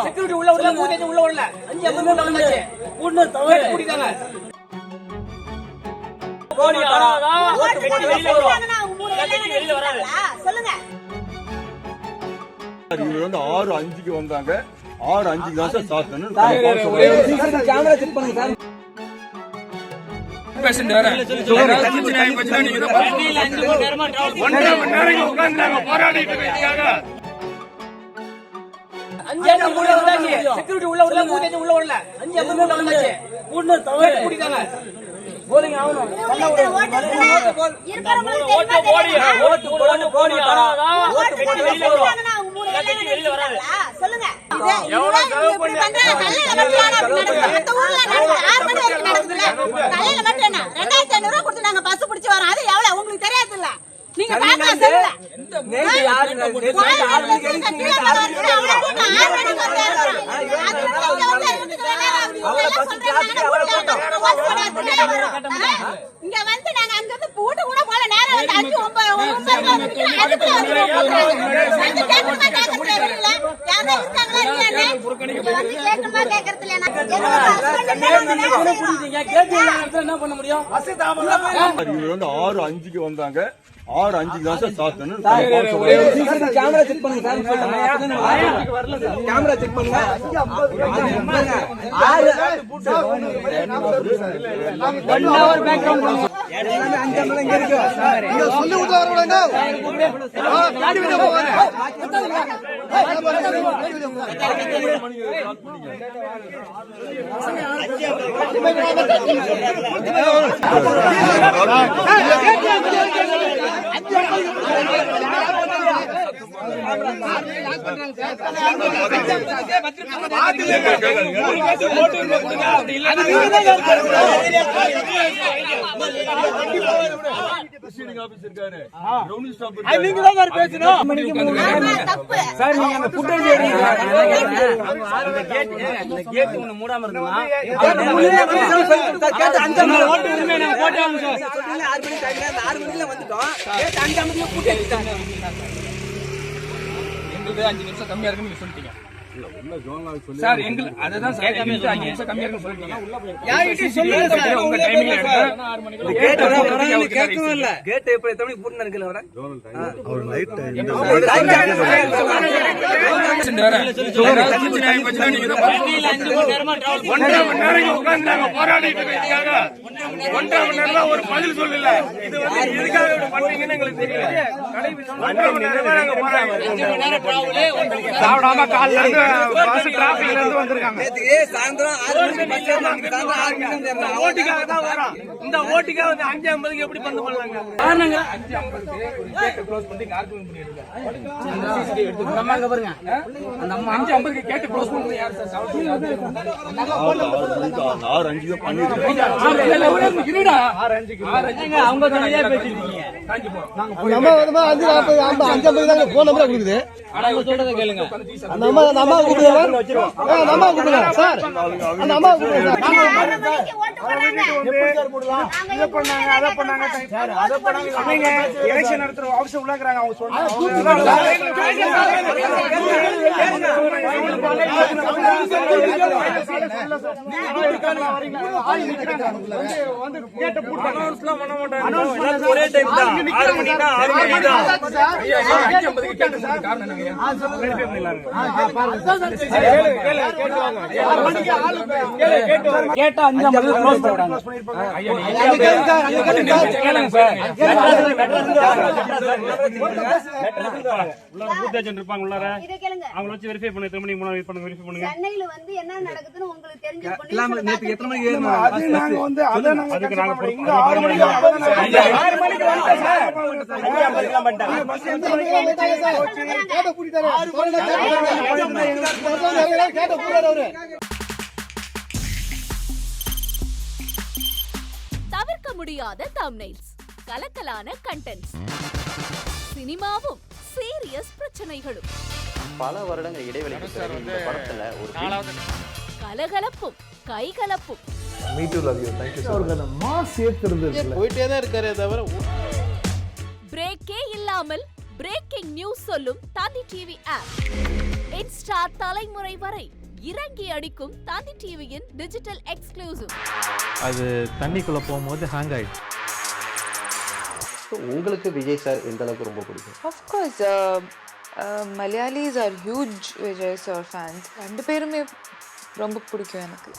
Security உள்ள உள்ள பூஜை உள்ள உள்ள 5:53 வந்தாச்சு. ஒண்ணு தவறு கூடிட்டாங்க. கோடி ஆறாதா கட்டி வெளியில வரும். கட்டி வெளியில வராது. சொல்லுங்க. இவங்க வந்து 6:05க்கு வந்தாங்க. 6:05க்கு தான் சார் சாத்தணும். கேமரா செக் பண்ணுங்க சார். பேஷண்ட் வேற ராஜ்கிரண் நாய் பச்சனா நீங்க தான் 5 மணி நேரமா டிராவல் 1.5 மணி நேரம் உட்கார்ந்தாங்க போராடிட்டு இருக்காங்க. 5:53 வந்தாச்சு. செக்யூரிட்டி உள்ள உள்ள பூஜை உள்ள உள்ள 5:53 வந்தாச்சு. ஒண்ணு தவறு கூடிட்டாங்க. போலிங்க ஆவணும். ஓட்டு போடி ஆறாதா கட்டி வெளியில வரும். கட்டி வெளியில வராது. சொல்லுங்க. எவ்வளவு செலவு பண்ணி மத்த ஊர்ல நடக்குது 6 மணி வரைக்கும் நடக்குதுல. காலையில மட்டும் என்ன 2500 ரூபாய் கொடுத்து நாங்க பஸ் பிடிச்சு வரோம். அது எவ்வளவு உங்களுக்கு தெரியாது இல்ல? நீங்க பாக்க சொல்லுங்க. நேத்து யாரு நேத்து 6 மணிக்கு எழுந்திருக்கீங்க. 6 மணிக்கு இங்க வந்து நாங்க அங்க இருந்து பூட்டு கூட போல நேரம் வந்து 5 9 அதுக்குள்ள வந்து கேட்கணுமா கேட்கறது இல்ல. யாரோ இருக்காங்களா இல்லையா? வந்து கேட்கணுமா கேட்கறது இல்ல. என்ன பண்ண முடியும்? இவங்க வந்து 6:05க்கு வந்தாங்க. 6:05க்கு தான் சார் சாத்தணும். கேமரா செக் பண்ணுங்க சார். கேமரா செக் பண்ணுங்க. 1 hour பேக்ரவுண்ட் எல்லாமே 5 மணி இங்க இருக்கு. நீங்க சொல்லி விட்டு வரவங்க காடி விட போவாங்க. மூடாம இருந்தா எங்களுக்கு 5 நிமிஷம் கம்மியா இருக்குன்னு நீங்க சொல்லிட்டீங்க சார். எங்களுக்கு அதுதான் சார் 5 நிமிஷம் கம்மியா இருக்குன்னு சொல்லிட்டீங்க. யார்கிட்ட சொல்லுங்க சார். உங்க டைமிங்ல எடுங்க. 6 மணிக்கு கேட் வர கேட்கவே இல்ல. கேட் எப்ப எத்தனை மணிக்கு பூட்டினா இருக்குல வர அவர் நைட் பேஷண்ட் வேற ராஜ்கிரண் நாய் பச்சனா நீங்க தான் 5 மணி நேரமா டிராவல் 1.5 மணி நேரம் உட்கார்ந்தாங்க போராடிட்டு இருக்காங்க. 1.5 மணி நேரமா ஒரு பதில் சொல்லல. இது வந்து எதுக்காக இப்படி பண்றீங்கன்னு எங்களுக்கு தெரியல. 1.5 மணி நேரமா நாங்க போராடிட்டு 5 மணி நேரம் டிராவல் சாப்பிடாம கால்ல இருந்து பஸ் டிராபிக்ல இருந்து வந்திருக்காங்க. நேத்து சாயந்தரம் 6 மணிக்கு பஸ் ஏறணும். சாயந்தரம் 6 மணிக்கு ஏறணும். ஓட்டுக்காக தான் வரோம். இந்த ஓட்டுக்காக வந்து 5:50க்கு எப்படி பண்ண பண்ணலாங்க? காரணங்க 5:50க்கு ஒரு கேட் க்ளோஸ் பண்ணி ஆர்குமென்ட் பண்ணிருக்காங்க. அந்த அம்மா இங்க பாருங்க. அந்த அம்மா 5:50க்கு கேட் க்ளோஸ் பண்ணி யார் சார் சாப்பிட்டு 6:05க்கு பண்ணிட்டு இருடா 6:05 அவங்க தனியா பேசிட்டீங்க. காஞ்சி போ. நம்ம வந்து 5:50 தாங்க போன் நம்பர் கொடுக்குது. அவங்க சொல்றத கேளுங்க. அந்த அம்மா கூப்பிடுங்க. அந்த அம்மா கூப்பிடுங்க சார். அந்த அம்மா கூப்பிடுங்க சார். இத பண்ணாங்க அத பண்ணாங்க சார். அத பண்ணாங்க நீங்க எலெக்ஷன் நடத்துற ஆபீஸ் உள்ளாக்குறாங்க. அவங்க சொல்றாங்க வந்து கேட்ட போட்டு அனௌன்ஸ்லாம் பண்ண மாட்டாங்க. ஒரே டைம் தான் 6 மணி தான் 6 மணி தான். ஐயா 5:50க்கு கேட்ட சொல்றது காரணம் என்னங்க? வெரிஃபை பண்ணிடலாம். கேட்டா 5:50 க்ளோஸ் பண்ணிட்டாங்க. ஐயா கேளுங்க சார். உள்ளார பூத் ஏஜென்ட் இருப்பாங்க. உள்ளார இத கேளுங்க. அவங்கள வச்சு வெரிஃபை பண்ணி எத்தனை மணிக்கு முன்னாடி வெயிட் பண்ணுங்க. வெரிஃபை பண்ணுங்க. சென்னையில வந்து என்ன நடக்குதுன்னு உங்களுக்கு தெரிஞ்சு நேத்து எத்தனை மணிக்கு ஏறணும்? அது நாங்க வந்து அத நாங்க அதுக்கு நாங்க இங்க 6 மணிக்கு 6 மணிக்கு வந்து சார் 5:50 லாம் பண்ணிட்டாங்க. பஸ் எந்த மணிக்கு வந்துட்டாங்க சார்? கேட்ட பூட்டிட்டாரு. 6 மணிக்கு கேட்ட பூட்டாரு அவரு. தவிர்க்க முடியாத தம்ப்நெயில்ஸ், கலக்கலான கண்டென்ட்ஸ், சினிமாவும் சீரியஸ் பிரச்சனைகளும், பல வருடங்கள் இடைவெளிக்கு பிறகு இந்த படத்துல ஒரு கலகலப்பும் கைகலப்பும், போயிட்டே தான் இருக்காரே தவிர பிரேக்கே இல்லாமல் பிரேக்கிங் நியூஸ் சொல்லும் தந்தி டிவி ஆப். இன்ஸ்டா தலைமுறை வரை இறங்கி அடிக்கும் தந்தி டிவியின் டிஜிட்டல் எக்ஸ்க்ளூசிவ். அது தண்ணிக்குள்ள போகும்போது ஹேங் ஆயிடுச்சு. உங்களுக்கு விஜய் சார் எந்த அளவுக்கு ரொம்ப பிடிக்கும்? Of course, Malayalis are huge Vijay sir fans. ரெண்டு பேருமே ரொம்ப பிடிக்கும் எனக்கு.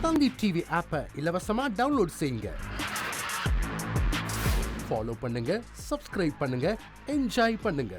தந்தி டிவி ஆப்பை இலவசமா டவுன்லோட் செய்யுங்க. ஃபாலோ பண்ணுங்க, சப்ஸ்கிரைப் பண்ணுங்க, என்ஜாய் பண்ணுங்க.